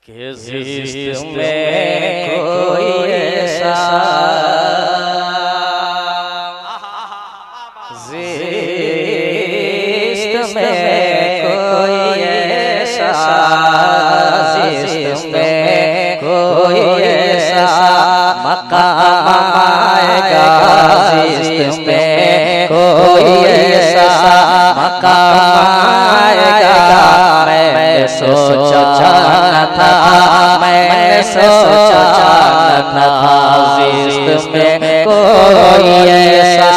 किस में कोई ऐसा जिस्त में कोई ऐसा जिस्त में कोई ऐसा मकाम आएगा जिस्त में कोई ऐसा मकाम आएगा। मैं सोचा न था मैंने सोचा न था जिस्त में कोई ऐसा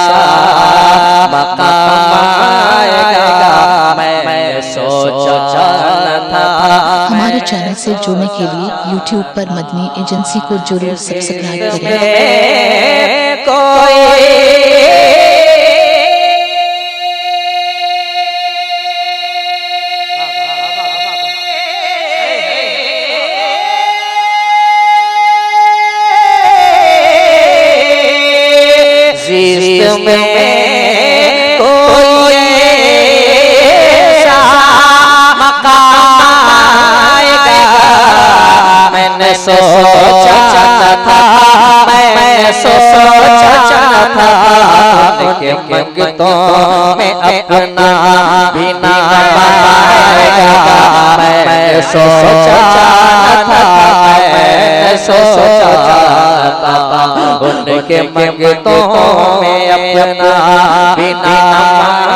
मकाम आएगा। मैं सोचा न था। हमारे चैनल से जुड़ने के लिए YouTube पर मदनी एजेंसी को जरूर सब्सक्राइब करें। जिस्त में कोई ऐसा मकाम आएगा। मैंने सोचा न था मैं सोचा न था उनके मंगतों में अपना भी नाम आएगा। मैं सोचा न था मैं सोचा न था उनके मंगतों में अपना भी नाम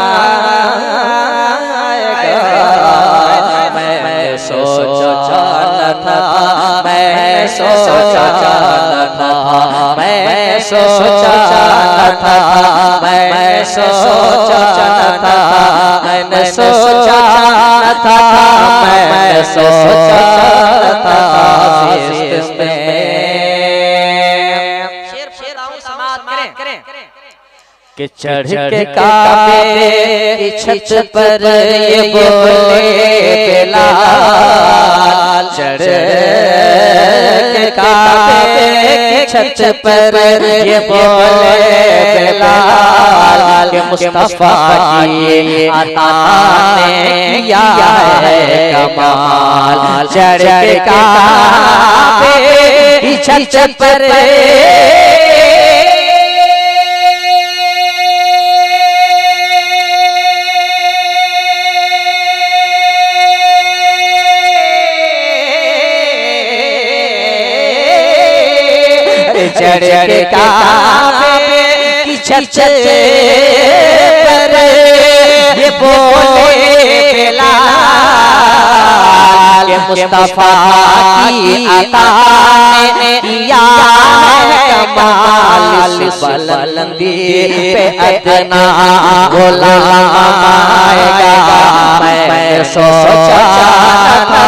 आएगा। मैं सोचा न था मैं सोचा न था मैं सोचा न था मैं सोचा न था मैंने सोचा न था मैं सोचा न था जिस्त में कि चढ़ के काबे की छत पर ये बोले बिलाल। चढ़ के काबे की छत पर ये बोले बिलाल कि मुस्तफा की अता ने किया है कमाल। चढ़ के काबे की छत पर चढ़ के काबे की छत पर ये बोले बिलाल कि मुस्तफा की अता ने किया है कमाल। बुलंदी पे अदना गुलाम आएगा। मैं सोचा न था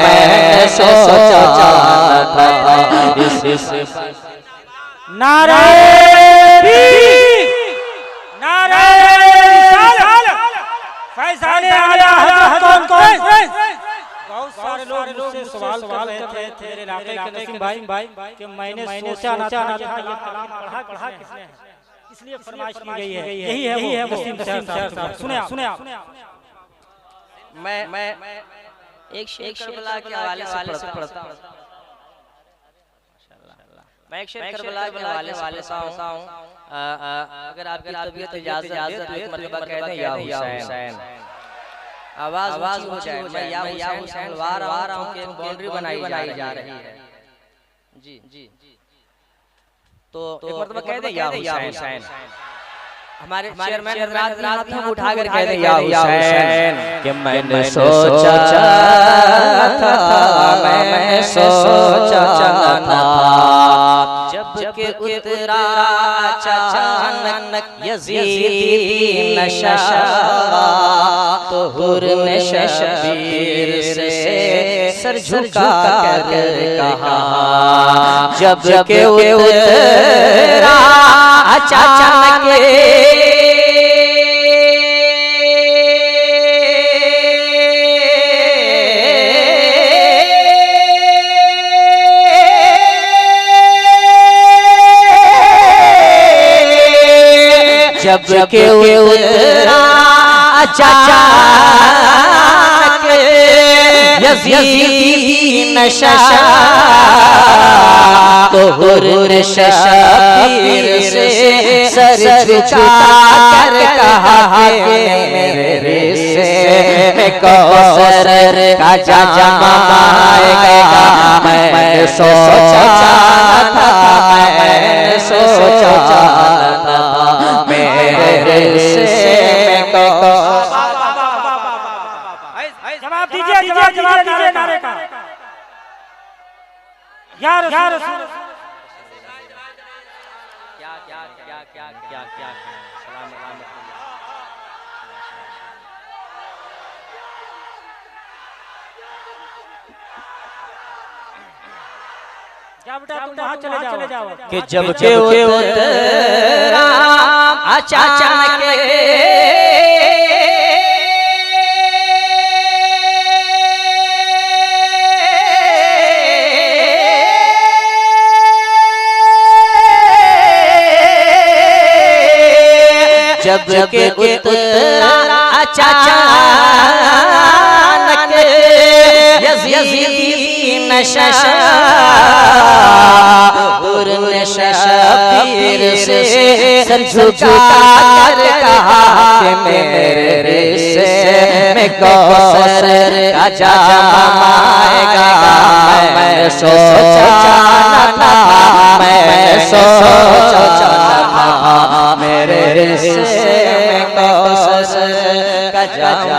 मैं सोचा न था इस नारे नारे फैज़ाने आला हज़रत कौन बहुत सारे लोग मुझसे सवाल कर रहे थे मेरे इलाके के नसीम भाई कि मैंने सोचा न था ये कलाम पढ़ा किसने है, इसलिए फरमाइश की गई है। यही है मुस्लिम साहब। सुने आप मैं एक शेर करबला के हवाले से पढ़ता हूं। मैं एक शेर करबला के हवाले से पढ़ता हूं। अगर आपकी तबीयत इजाजत दे तो एक मरतबा कह दें या हुसैन। आवाज हो जाए मैं या हुसैन वा रहा हूं कि बाउंड्री बनाई जा रही है। जी तो एक मरतबा कह दें या हुसैन। हमारे चेयरमैन हजरात रात में उठाकर कह दें या हुसैन कि मैंने सोचा था मैं सोचा था जब के उतरा अचानक यज़ीदी नशा तो हुर ने शबीर से सर झुका कर कहा जब के उतरा अचानक जब के उतरा अचानक यज़ीदी नशा तो हुर्र शबीर से सर झुका कर कहा कि मेरे से कौसर का जाम आएगा। मैं सोचा था, मैं सोचा था मेरे से जवाब दीजिए, जवाब नारे का यार रसूल क्या सलाम बेटा तुम वहां चले जाओ कि जब के उतरा अचानक जब के उतरा अचानक यज़ीदी नशा हुर्र शबीर से सर झुका कर कहा कि मेरे से मैं कौसर का जाम आएगा। मैं सोचा था, मैं सोचा था मेरे से मैं कौसर का जाम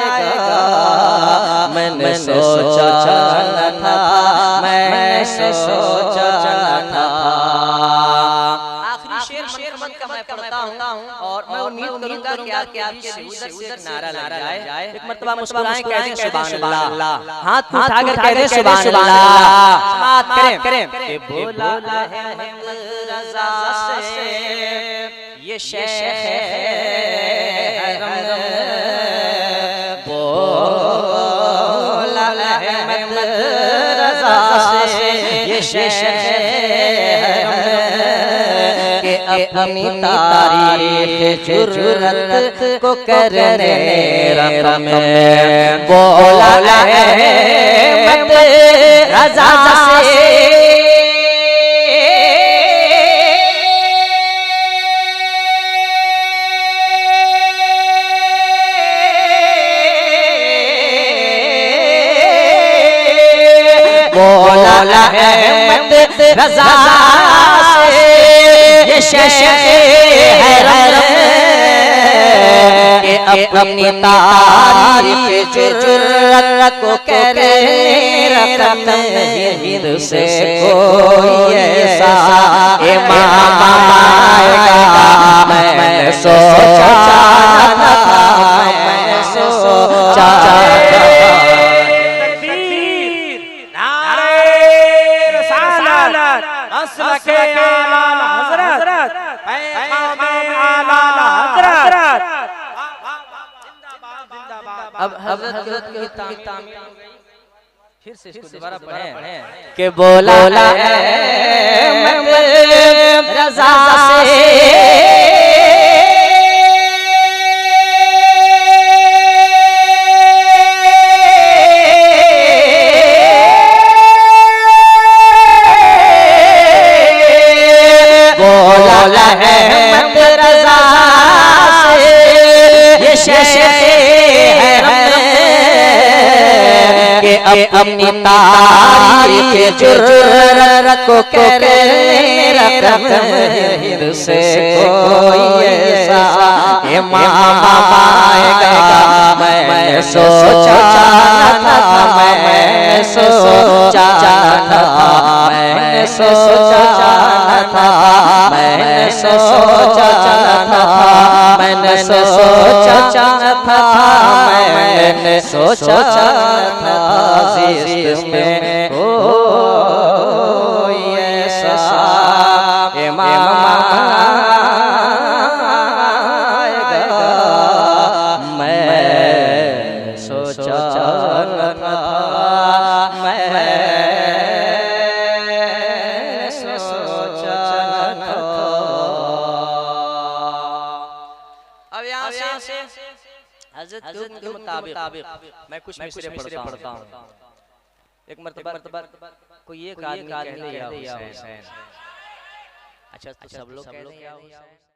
आएगा। मैंने सोचा था, मैं सोचा था। आखिरी शेर मन का मैं पढ़ता हूँ और मैं उम्मीद करूंगा कि आपके उधर से नारा जाए। एक मर्तबा मुस्कुराएं, कह दें सुभान अल्लाह, हाथ उठाकर कह दें सुभान अल्लाह। समाअत करें कि बोला है रज़ा से ये शेख बोला है रज़ा से ये शेख के अपनी तारीफ जुर्रत को करने रकम बोला है रज़ा से बोला है रज़ा से ये शेख के अपनी तारीफ जुर्रत को करने रकम हिंद से कोई ऐसा इमाम आएगा। मैं सोचा था, मैं सोचा था। अब हज़रत की तामीर फिर से इसको दोबारा पढ़ें कि बोला है रज़ा से बोला है रज़ा से ये शेख के अपनी तारीफ जुर्रत को करने रकम हिंद से कोई ऐसा इमाम आएगा। मैं सोचा था, मैं सोचा था, मैं सोचा था, मैं सोचा था, मैंने सोचा था, मैंने सोचा था जिस्म में कोई ऐसा इमाम आएगा। मैं सोचा था, मैं सोचा था। अब यहाँ से हज़रत मुताबिक मैं कुछ मिसरे पढ़ता हूँ। एक मर्तबा कोई एक आदमी कहने या हुसैन। अच्छा तो सब लोग कहते हैं या हुसैन।